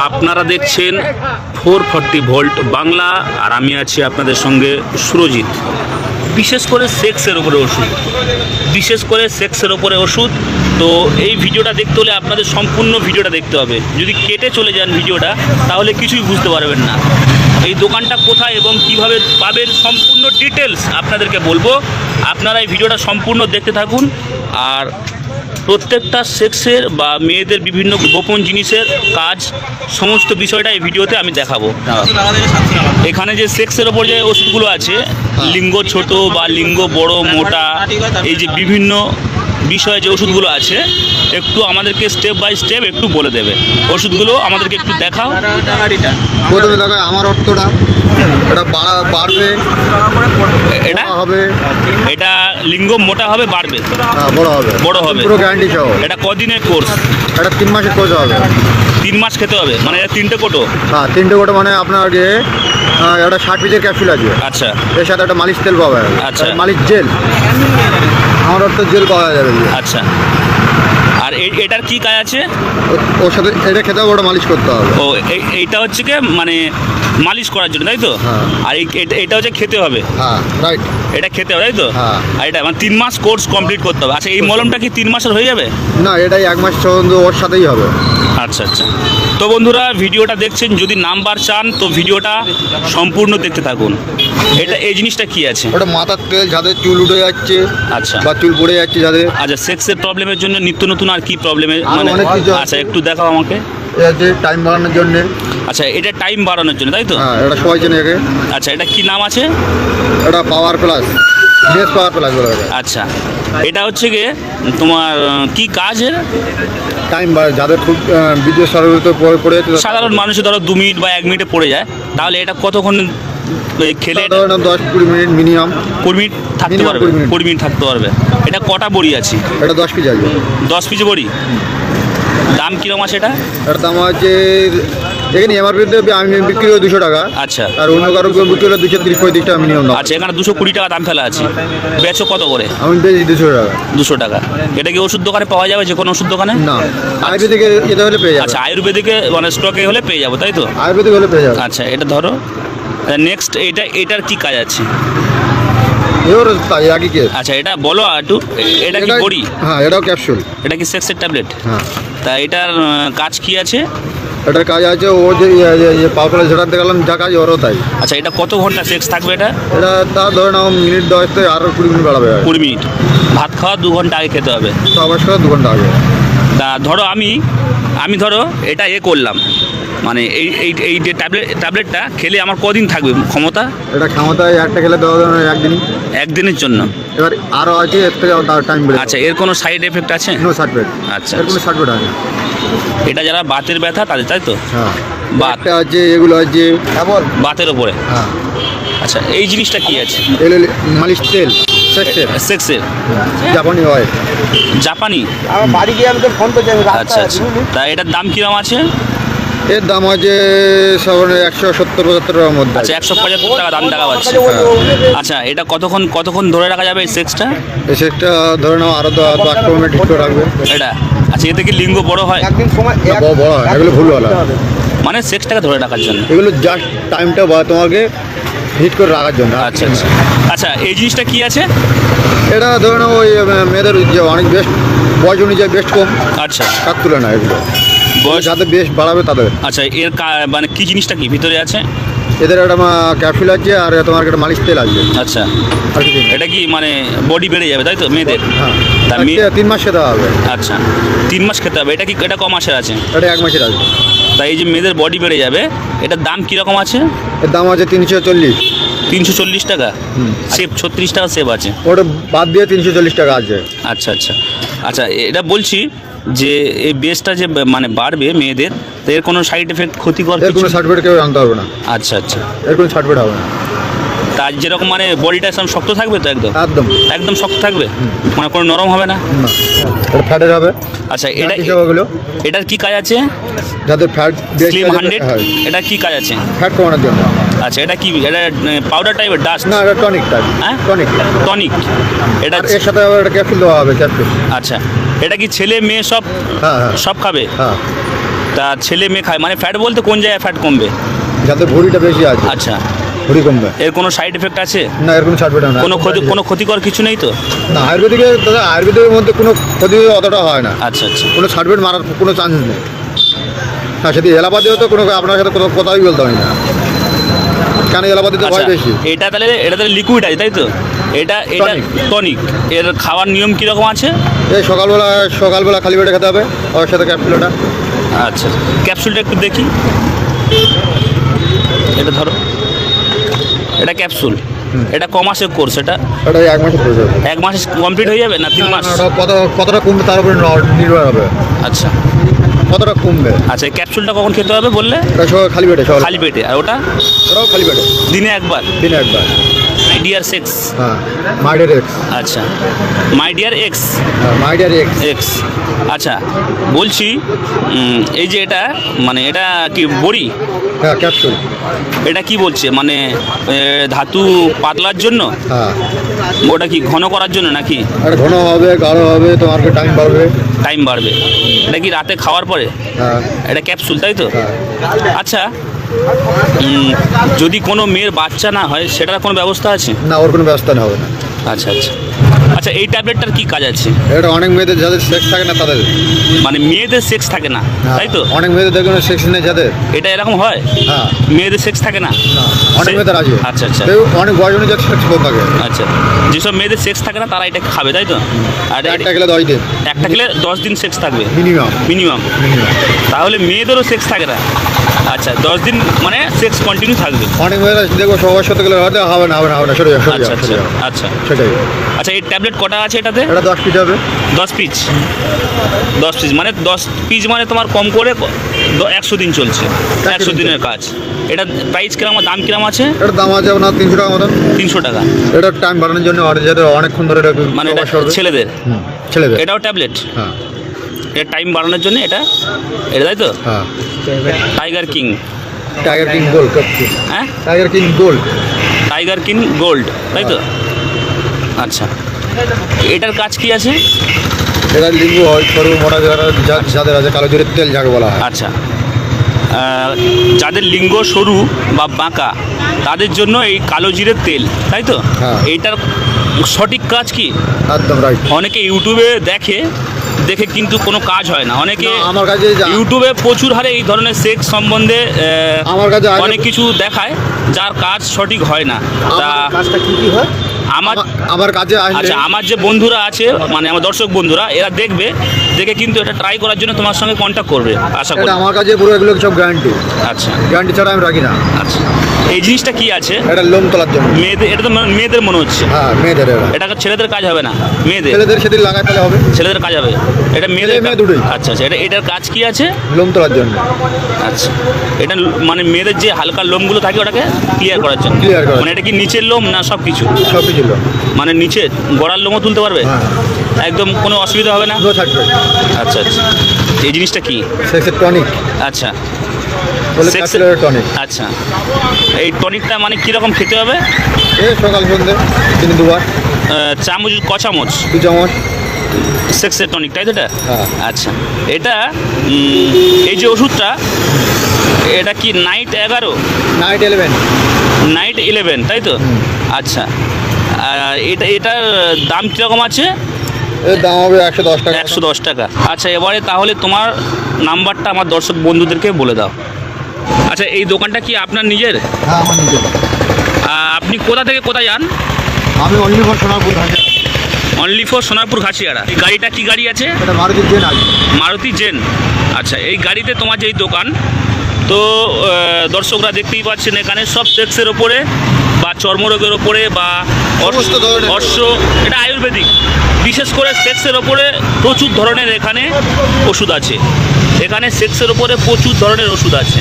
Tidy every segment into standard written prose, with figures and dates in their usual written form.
আপনারা দেখছেন 440 ভোল্ট বাংলা, আর আমি আছি আপনাদের সঙ্গে সুরজিৎ। বিশেষ করে সেক্সের ওপরে ওষুধ, বিশেষ করে সেক্সের ওপরে ওষুধ। তো এই ভিডিওটা দেখতে হলে আপনাদের সম্পূর্ণ ভিডিওটা দেখতে হবে। যদি কেটে চলে যান ভিডিওটা তাহলে কিছুই বুঝতে পারবেন না। এই দোকানটা কোথায় এবং কিভাবে পাবেন সম্পূর্ণ ডিটেলস আপনাদেরকে বলবো। আপনারা এই ভিডিওটা সম্পূর্ণ দেখতে থাকুন। আর প্রত্যেকটা সেক্সের বা মেয়েদের বিভিন্ন গোপন জিনিসের কাজ, সমস্ত বিষয়টা এই ভিডিওতে আমি দেখাবো। এখানে যে সেক্সের ওপর যে ওষুধগুলো আছে, লিঙ্গ ছোট বা লিঙ্গ বড় মোটা, এই যে বিভিন্ন বিষয়ে যে ওষুধগুলো আছে, একটু আমাদেরকে স্টেপ বাই স্টেপ একটু বলে দেবে। ওষুধগুলো আমাদেরকে একটু দেখাও। প্রথমে দেখো আমার অর্থটা, এটা বাড়বে, এটা হবে, এটা লিঙ্গ মোটা হবে, বাড়বে, বড় হবে, বড় হবে, পুরো গ্যারান্টি সহ। এটা কদিনের কোর্স? এটা 3 মাসের কোর্স হবে। 3 মাস খেতে হবে, মানে এটা 3টে কোটো? হ্যাঁ, 3টে কোটো। মানে আপনার যে একটা 60 পিসের ক্যাপসুল আছে, আচ্ছা, এর সাথে একটা মালিশ তেল পাওয়া যাবে। আচ্ছা, মালিশ জেল, আমার অর্থ জেল পাওয়া যাবে। আচ্ছা, আর এটার কি কাজ আছে? ওর সাথে এটা খেতে হবে, ওটা মালিশ করতে হবে। ও, এইটা হচ্ছে কি মানে মালিশ করার জন্য, তাই তো? হ্যাঁ। আর এটা হচ্ছে খেতে হবে? হ্যাঁ, রাইট, এটা খেতে হবে, তাই তো? হ্যাঁ। আর এটা মানে 3 মাস কোর্স কমপ্লিট করতে হবে। আচ্ছা, এই মলমটা কি 3 মাসের হয়ে যাবে? না, এটাই 1 মাস পর্যন্ত ওর সাথেই হবে। আচ্ছা আচ্ছা। তো বন্ধুরা, ভিডিওটা দেখছেন, যদি নাম্বার চান তো ভিডিওটা সম্পূর্ণ দেখতে থাকুন। এটা এই জিনিসটা কি আছে? ওটা মাথার তেল, যাদের চুল উঠে যাচ্ছে, আচ্ছা, বা চুল পড়ে যাচ্ছে যাদের। আচ্ছা, সেক্সের প্রবলেমের জন্য নিত্য নতুন আর কি প্রবলেমের মানে? অনেক কিছু আছে। আচ্ছা, একটু দেখাও আমাকে। এটা যে টাইম বাড়ানোর জন্য। আচ্ছা, এটা টাইম বাড়ানোর জন্য, তাই তো? হ্যাঁ, এটা সবাই চেনে একে। আচ্ছা, এটা কি নাম আছে? এটা power plus, base power plus বলা যায়। আচ্ছা, এটা হচ্ছে গিয়ে তোমার কি কাজের? টাইম যাদের খুব বিদ্যুৎ সরবরাহ পড়ে যাচ্ছে, সাধারণ মানুষের ধরো 2 মিনিট বা 1 মিনিটে পড়ে যায়, তাহলে এটা কতক্ষণ খেলে? 10-20 মিনিট মিনিমাম। 20 মিনিট থাকতে Minimum পারবে? 20 মিনিট। 20 মিনিট থাকতে পারবে। এটা কটা বড়ি আছে? এটা 10 পিস আছে। 10 পিস বড়ি। দাম কিরকম আছে এটা? এটার দাম আছে, এখানে এমআরপিতে আমি বিক্রি করি 200 টাকা। আচ্ছা, আর অন্য কারো বিক্রি হলে 230-35 টাকা মিনিমাম দাম। আচ্ছা, এখানে 220 টাকা দাম ফেলা আছে। বেচো কত করে? আমি পেয়েছি 200 টাকা। 200 টাকা। এটা কি ওষুধ দোকানে পাওয়া যাবে, যে কোনো ওষুধ দোকানে? না, আয়ুর্বেদিকে যেতে হলে পেয়ে যাবে। আচ্ছা, আয়ুর্বেদিকে মানে স্টকে হলে পেয়ে যাবো, তাই তো? আয়ুর্বেদিক হলে পেয়ে যাবে। আচ্ছা, এটা ধরো। নেক্সট, এটার কি কাজ আছে? এবার তাই একই কেস। আচ্ছা, এটা বলো একটু। এটা কি বড়ি? হ্যাঁ, এটাও ক্যাপসুল। এটা কি সেক্সের ট্যাবলেট? হ্যাঁ। তা এটার কাজ কি আছে? এটার কাজ আছে, ও যে পাওয়ার যেটা দেখালাম যা কাজ ওরও তাই। আচ্ছা, এটা কত ঘন্টা সেক্স থাকবে এটা? এটা তা ধরে নাও মিনিট 10 থেকে আরও 20 মিনিট বাড়াবে। 20 মিনিট। ভাত খাওয়া 2 ঘন্টা আগে খেতে হবে। তো অবশ্যই 2 ঘন্টা আগে। তা ধরো আমি ধরো এটা করলাম, মানে এই যে ট্যাবলেটটা খেলে আমার কদিন থাকবে ক্ষমতা? এটা ক্ষমতায় একটা খেলে দেওয়া যাবে একদিন, একদিনের জন্য। এবার আরও আছে, এর থেকে টাইম বেড়ে। আচ্ছা, এর কোনো সাইড এফেক্ট আছে? No certificate. আচ্ছা, এর কোনো সার্টিফিকেট আছে। এটা যারা বাতের ব্যথা তাদের, তাই তো? হ্যাঁ, বাত বাতটা আছে, এগুলো আছে বাতের ওপরে। হ্যাঁ। আচ্ছা, এই জিনিসটা কি আছে? এগুলো মালিশ তেল, সেক্সের, সেক্সের জাপানি হয়। জাপানি? আমার বাড়ি গিয়ে আমি তো ফোন করছি। আচ্ছা আচ্ছা। তা এটার দাম কিরকম আছে? এর দাম আছে 170-75 টাকার মধ্যে। আচ্ছা, 175 টাকা দাম দেখা পাচ্ছে। আচ্ছা, এটা কতক্ষণ ধরে রাখা যাবে এই সেক্সটা? এই সেক্সটা ধরে নাও আরও 10 মিনিট ঠিক করে রাখবে এটা। আচ্ছা, এতে কি লিঙ্গ বড় হয়? একদিন সময় বড় হয়, এগুলো ভুল বলা। মানে সেক্সটাকে ধরে রাখার জন্য এগুলো জাস্ট টাইমটা তোমাকে হিট করে রাখার জন্য। আচ্ছা আচ্ছা। আচ্ছা, এই জিনিসটা কি আছে? এটা ধরে নাও ওই মেয়েদের যে অনেক বেস্ট বয়স অনুযায়ী বেস্ট কম। আচ্ছা, তার তুলনায় এগুলো বয়স। যাদের বেশ বাড়াবে তাদের। আচ্ছা, এর মানে কি জিনিসটা কি ভিতরে আছে? এদের একটা ক্যাপসুল আছে, আর তোমার একটা মালিশ তেল আছে। আচ্ছা, আর কি? এটা কি মানে বডি বেড়ে যাবে, তাই তো মেয়েদের? হ্যাঁ, তা 3 মাস খেতে হবে। আচ্ছা, 3 মাস খেতে হবে। এটা ক মাসের আছে? এটা 1 মাসের আছে। তাই এই যে মেয়েদের বডি বেড়ে যাবে, এটার দাম কীরকম আছে? এর দাম আছে 340। 340 টাকা। সেব 36 টাকা সেব আছে। ওটা বাদ দিয়ে 340 টাকা আছে। আচ্ছা আচ্ছা। আচ্ছা, এটা বলছি যে এই বেসটা যে মানে বাড়বে মেয়েদের, তো এর কোনো সাইড এফেক্ট, ক্ষতিকর এর কোনো সার্টিফিকেট কেউ আনতে পারবে না। আচ্ছা আচ্ছা। এর কোনো সার্টিফিকেট হবে না। তার যেরকম মানে বডিটা একদম শক্ত থাকবে তো? একদম একদম একদম শক্ত থাকবে, মানে কোনো নরম হবে না? না, এটা ফ্যাটের হবে। আচ্ছা, এটা ওগুলো এটার কি কাজ আছে? যাদের ফ্যাট স্লিম 100, এটা কি কাজ আছে? ফ্যাট কমানোর জন্য। আচ্ছা, এটা কি এটা পাউডার টাইপের ডাস্ট? না, এটা টনিক টাইপ। হ্যাঁ, টনিক। টনিক। এটা এর সাথে আবার একটা ক্যাপসুল দেওয়া হবে, ক্যাপসুল। আচ্ছা, এটা কি ছেলে মেয়ে সব? হ্যাঁ হ্যাঁ সব খাবে? হ্যাঁ। তা ছেলে মেয়ে খায় মানে ফ্যাট বলতে কোন জায়গায় ফ্যাট কমবে? যাতে ভুঁড়িটা বেশি আছে, আচ্ছা, ভুঁড়ি কমবে। এর কোনো সাইড এফেক্ট আছে? না, এর কোনো ছাড়বে না। কোনো ক্ষতিকর কিছু নেই তো? না, আয়ুর্বেদিকে দাদা, আয়ুর্বেদিকের মধ্যে কোনো ক্ষতি অতটা হয় না। আচ্ছা আচ্ছা, কোনো সার্টিফিকেট মারার কোনো চান্স নেই। হ্যাঁ, সেটি এলাপাতিও তো কোনো আপনার সাথে কোনো কথাই বলতে হয় না, কেন এলাপাতিতে ভয় বেশি। এটা তাহলে লিকুইড আছে তাই তো? এটা টনিক। এর খাওয়ার নিয়ম কীরকম আছে? এই সকালবেলা খালি পেটে খেতে হবে, ওর সাথে ক্যাপসুলটা। আচ্ছা, ক্যাপসুলটা একটু দেখি, এটা ধরো, এটা ক্যাপসুল। এটা ক মাসের কোর্স? এটা 1 মাসে পড়ে যাবে। 1 মাসে কমপ্লিট হয়ে যাবে না 3 মাস? কতটা কমবে তার উপরে নির্ভর হবে। আচ্ছা, কতটা কমবে। আচ্ছা, এই ক্যাপসুলটা কখন খেতে হবে বললে? খালি পেটে, খালি পেটে। আর ওটাও খালি পেটে, দিনে একবার? দিনে একবার। My dear sex. হ্যাঁ, মাই ডিয়ার এক্স। আচ্ছা, মাই ডিয়ার এক্স। হ্যাঁ, মাই ডিয়ার এক্স। এক্স। আচ্ছা, বলছি এই যে এটা মানে এটা কি বড়ি? হ্যাঁ, ক্যাপসুল। এটা কি বলছে মানে ধাতু পাতলার জন্য? হ্যাঁ। ওটা কি ঘন করার জন্য নাকি? আর ঘন হবে, গাঢ় হবে, তোমার টাইম বাড়বে। টাইম বাড়বে। এটা কি রাতে খাওয়ার পরে? হ্যাঁ। এটা ক্যাপসুল তাই তো? হ্যাঁ। আচ্ছা, যদি কোনো মেয়ের বাচ্চা না হয় সেটার কোনো ব্যবস্থা আছে? না, ওর কোনো ব্যবস্থা হবে না। আচ্ছা আচ্ছা আচ্ছা, এই ট্যাবলেটটার কি কাজ আছে? এটা অনেক মেয়েদের যাদের সেক্স থাকে না তাদের, মানে মেয়েদের সেক্স থাকে না তাই তো? অনেক মেয়েদের দেখবেন সেক্স নেই যাদের। এটা এরকম হয়? হ্যাঁ, মেয়েদের সেক্স থাকে না? অনেক মেয়েদের আছে। আচ্ছা আচ্ছা অনেক বয়স অনুযায়ী সেক্স কম থাকে। আচ্ছা, যেসব মেয়েদের সেক্স থাকে না তারা এটা খাবে তাই তো? আর একটা খেলে 10 দিন, একটা খেলে 10 দিন সেক্স থাকবে মিনিমাম। তাহলে মেয়েদেরও সেক্স থাকে না? আচ্ছা, 10 দিন মানে সেক্স কন্টিনিউ থাকবে। অনেক মেয়েরা দেখবো সবার সাথে গেলে হয়তো হবে না সরে যাবে। আচ্ছা আচ্ছা আচ্ছা, সেটাই। আচ্ছা, এই ট্যাবলেট কটা আছে এটাতে? এটা 10 পিস হবে। 10 পিস? 10 পিস মানে 10 পিস মানে তোমার কম করে 100 দিন চলছে, 100 দিনের কাজ। এটা প্রাইস কিরকম, দাম কিরকম আছে? এটার দাম আছে আপনার 300 টাকা মতন। 300 টাকা। এটা টাইম বাড়ানোর জন্য, আর যাতে অনেকক্ষণ ধরে এটা মানে এটা ছেলেদের? ছেলেদের। এটাও ট্যাবলেট? হ্যাঁ। এটা টাইম বাড়ানোর জন্য এটা তাই তো? হ্যাঁ। Tiger king. Tiger king gold. হ্যাঁ, tiger king gold. Tiger king gold তাই তো? আচ্ছা, এটার কাজ কি আছে? এটা লিঙ্গ হয় সরু মোটা যাদের আছে, কালো জিরের তেল যাকে বলা হয়। আচ্ছা, যাদের লিঙ্গ সরু বা বাঁকা তাদের জন্য এই কালো জিরের তেল তাই তো? হ্যাঁ। এইটার সঠিক কাজ কি? একদম রাইট। অনেকে ইউটিউবে দেখে কিন্তু কোনো কাজ হয় না। অনেকে আমার কাছে ইউটিউবে প্রচুর হারে এই ধরনের সেক্স সম্বন্ধে আমার কাছে অনেক কিছু দেখায় যার কাজ সঠিক হয় না। তা কাজটা কি হয় আমার কাছে আচ্ছা, আমার যে বন্ধুরা আছে মানে আমার দর্শক বন্ধুরা, এরা দেখে কিন্তু এটা ট্রাই করার জন্য তোমার সঙ্গে কন্ট্যাক্ট করবে আশা করি। আমার কাছে পুরো এগুলো সব গ্যারান্টি। আচ্ছা, গ্যারান্টি ছাড়া আমি রাখি না। আচ্ছা, এই জিনিসটা কি আছে? এটা লোম তোলার জন্য। মেয়েদের? এটা তো মেয়েদের মনে হচ্ছে। হ্যাঁ, মেয়েদের। এটা ছেলেদের কাজ হবে না? ছেলেদের সেদিন লাগাই তাহলে হবে। ছেলেদের কাজ হবে? এটা মেয়েদের মেয়ে দুটোই। আচ্ছা আচ্ছা, এটার কাজ কি আছে? লোম তোলার জন্য। আচ্ছা, এটা মানে মেয়েদের যে হালকা লোমগুলো থাকে ওটাকে ক্লিয়ার করার জন্য? মানে এটা কি নিচের লোম না সব কিছু? সব কিছু লোম। মানে নিচে গড়ার লোমও তুলতে পারবে? হ্যাঁ। একদম কোনো অসুবিধা হবে না? আচ্ছা আচ্ছা, এই জিনিসটা কি? সেক্সের টনিক। আচ্ছা, সেক্সের টনিক। আচ্ছা, এই টনিকটা মানে কীরকম খেতে হবে? এই সকাল সন্ধ্যে দিনে দুবার। চামচ ক চামচ? 2 চামচ। সেক্সের টনিক তাই তো এটা? হ্যাঁ। আচ্ছা, এটা এই যে ওষুধটা এটা কি নাইট 11? নাইট 11। নাইট 11 তাই তো? আচ্ছা, এটার দাম কীরকম আছে? এর দাম হবে 110 টাকা। 110 টাকা। আচ্ছা, এবারে তাহলে তোমার নাম্বারটা আমার দর্শক বন্ধুদেরকে বলে দাও। আচ্ছা, এই দোকানটা কি আপনার নিজের? হ্যাঁ, আমার নিজের। আপনি কোথা থেকে কোথায় যান? আমি অনলি ফর সোনারপুর ঘাটে। অনলি ফর সোনারপুর ঘাসিয়াড়া। এই গাড়িটা কি গাড়ি আছে? এটা মারুতি জেন আছে। মারুতি জেন। আচ্ছা, এই গাড়িতে তোমার যেই দোকান, তো দর্শকরা দেখতেই পাচ্ছেন এখানে সব সেক্সের ওপরে বা চর্মরোগের ওপরে বা অশ্ব, এটা আয়ুর্বেদিক, বিশেষ করে সেক্সের ওপরে প্রচুর ধরনের এখানে ওষুধ আছে। এখানে সেক্সের ওপরে প্রচুর ধরনের ওষুধ আছে।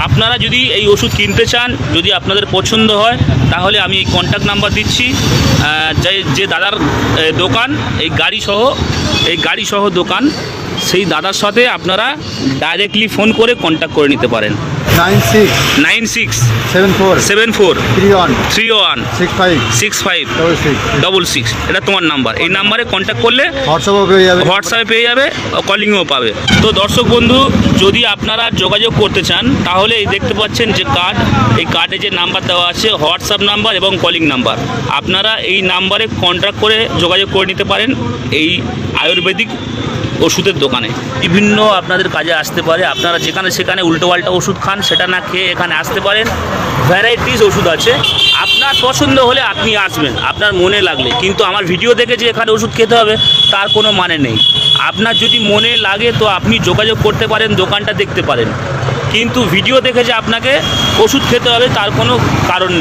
আপনারা যদি এই ওষুধ কিনতে চান, যদি আপনাদের পছন্দ হয়, তাহলে আমি এই কন্ট্যাক্ট নাম্বার দিচ্ছি। যে দাদার দোকান, এই গাড়ি সহ দোকান, সেই দাদার সাথে আপনারা ডাইরেক্টলি ফোন করে কন্ট্যাক্ট করে নিতে পারেন। 9674 9674 31 31 65 65 66 66 এটা তোমার নাম্বার। এই নাম্বারে কন্ট্যাক্ট করলে হোয়াটসঅ্যাপও পেয়ে যাবে। হোয়াটসঅ্যাপে পেয়ে যাবে, কলিংও পাবে। তো দর্শক বন্ধু, যদি আপনারা যোগাযোগ করতে চান তাহলে এই দেখতে পাচ্ছেন যে কার্ড, এই কার্ডে যে নাম্বার দেওয়া আছে হোয়াটসঅ্যাপ নাম্বার এবং কলিং নাম্বার, আপনারা এই নাম্বারে কন্ট্যাক্ট করে যোগাযোগ করে নিতে পারেন এই আয়ুর্বেদিক ওষুধের দোকানে। বিভিন্ন আপনাদের কাজে আসতে পারে, আপনারা যেখানে সেখানে উল্টোপাল্টা ওষুধ খান, সেটা না খেয়ে এখানে আসতে পারেন। ভ্যারাইটিস ওষুধ আছে, আপনার পছন্দ হলে আপনি আসবেন আপনার মনে লাগলে, কিন্তু আমার ভিডিও দেখে যে এখানে ওষুধ খেতে হবে তার কোনো মানে নেই। আপনার যদি মনে লাগে তো আপনি যোগাযোগ করতে পারেন, দোকানটা দেখতে পারেন, কিন্তু ভিডিও দেখে যে আপনাকে ওষুধ খেতে হবে তার কোনো কারণ